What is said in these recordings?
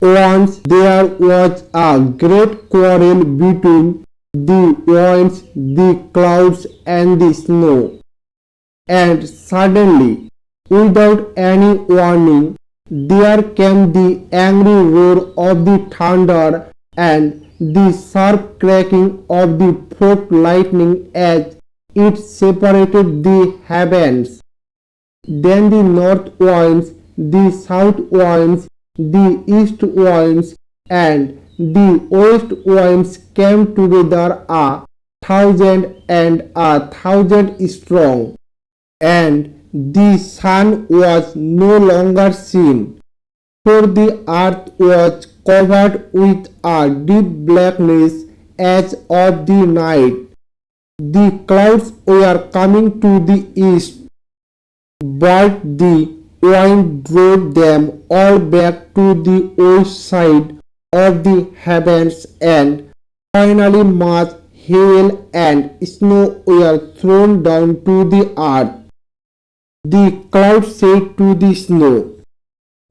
Once there was a great quarrel between the winds, the clouds, and the snow. And suddenly, without any warning, there came the angry roar of the thunder and the sharp cracking of the forked lightning as it separated the heavens. Then the north winds, the south winds, the east winds, and the west winds came together 1,000 strong, and the sun was no longer seen, for the earth was covered with a deep blackness as of the night. The clouds were coming to the east, but the wind drove them all back to the west side of the heavens, and finally much hail and snow were thrown down to the earth. The cloud said to the snow,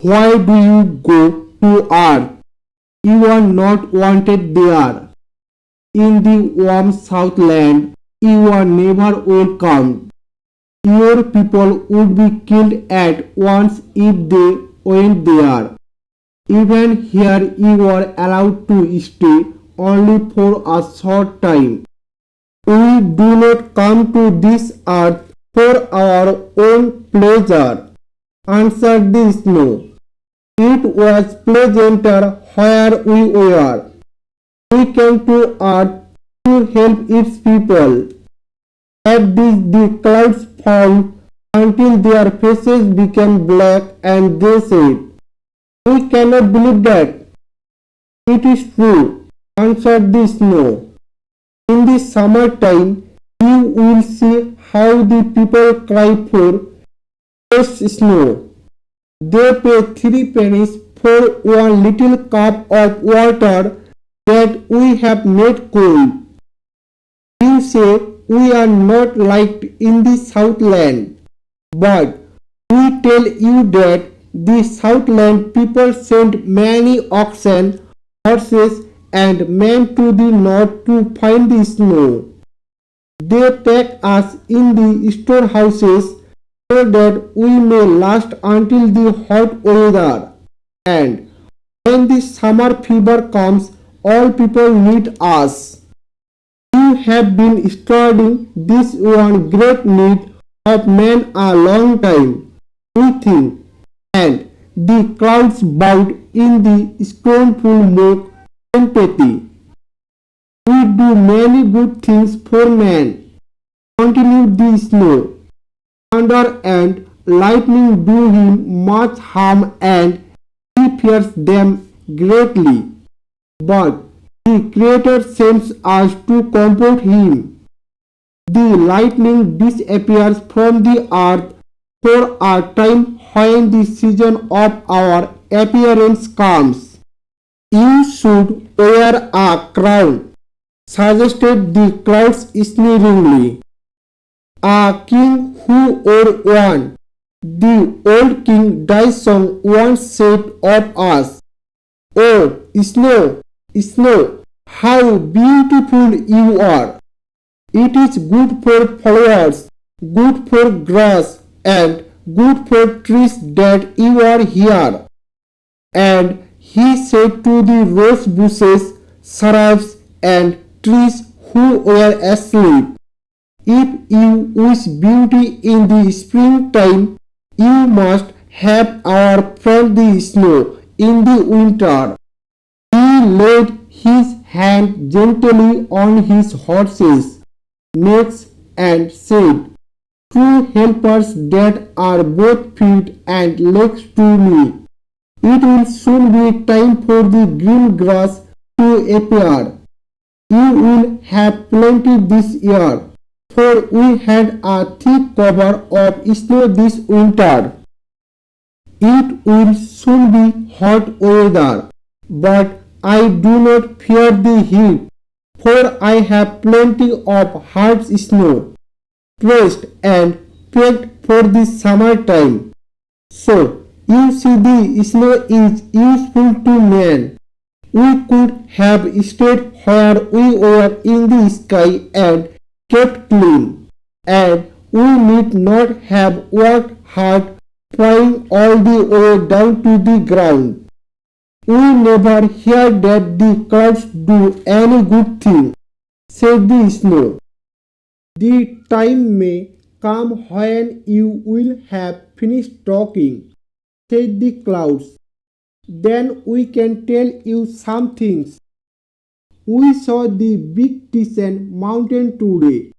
"Why do you go to earth? You are not wanted there. In the warm southland, you are never welcome. Your people would be killed at once if they went there. Even here you are allowed to stay only for a short time. We do not come to this earth for our own pleasure," answered the snow. "It was pleasanter where we were. We came to earth to help its people." At this the clouds formed until their faces became black, and they said, "We cannot believe that." "It is true," answered the snow. "In the summertime you will see how the people cry for fresh snow. They pay 3 pennies for one little cup of water that we have made cold. You say we are not liked in the Southland, but we tell you that the Southland people send many oxen, horses, and men to the north to find the snow. They pack us in the storehouses so that we may last until the hot weather, and when the summer fever comes, all people need us. You have been studying this one great need of man a long time, we think." And the clouds bowed in the scornful mock sympathy. "We do many good things for man," continued the snow. "Thunder and lightning do him much harm, and he fears them greatly. But the Creator sends us to comfort him. The lightning disappears from the earth for a time when the season of our appearance comes. You should wear a crown," suggested the clouds sneeringly. "A king who wore one," the old King Daisong once said of us. "Oh, snow, snow, how beautiful you are! It is good for flowers, good for grass, and good for trees that you are here." And he said to the rose bushes, shrubs, and trees who were asleep, "If you wish beauty in the springtime, you must have our friend the snow in the winter." He laid his hand gently on his horses' necks and said, "True helpers that are both feet and legs to me, it will soon be time for the green grass to appear. You will have plenty this year, for we had a thick cover of snow this winter. It will soon be hot weather, but I do not fear the heat, for I have plenty of hard snow, pressed and packed for the summer time. So You see, the snow is useful to man. We could have stayed where we were in the sky and kept clean, and we need not have worked hard flying all the way down to the ground. We never hear that the clouds do any good thing, said the snow. The time may come when you will have finished talking, said the clouds. Then we can tell you some things. We saw the big Tisan mountain today,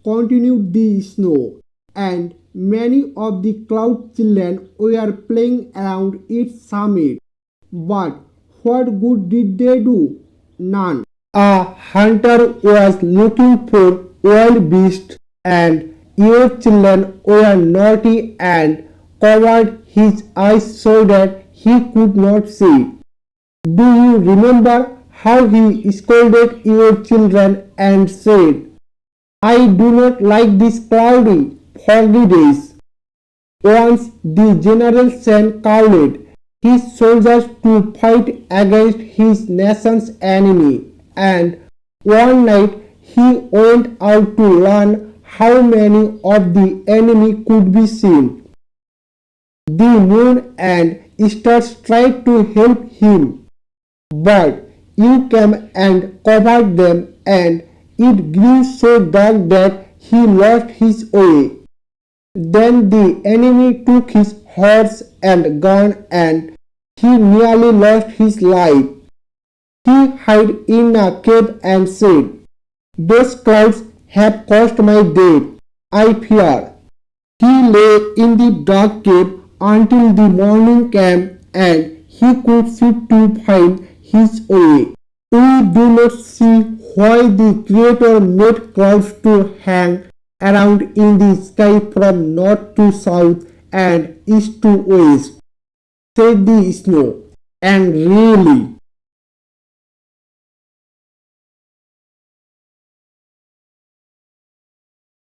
continued the snow, and many of the cloud children were playing around its summit. But what good did they do? None. A hunter was looking for wild beasts, and your children were naughty and covered his eyes so that he could not see. Do you remember how he scolded your children and said, I do not like these cloudy, foggy days? Once the general sent Khalid, his soldiers, to fight against his nation's enemy, and one night he went out to learn how many of the enemy could be seen. The moon and stars tried to help him, but you came and covered them, and it grew so dark that he lost his way. Then the enemy took his horse and gun, and he nearly lost his life. He hid in a cave and said, those clouds have caused my death, I fear. He lay in the dark cave until the morning came, and he could see to find his way. We do not see why the Creator made clouds to hang around in the sky from north to south and east to west, said the snow. And really,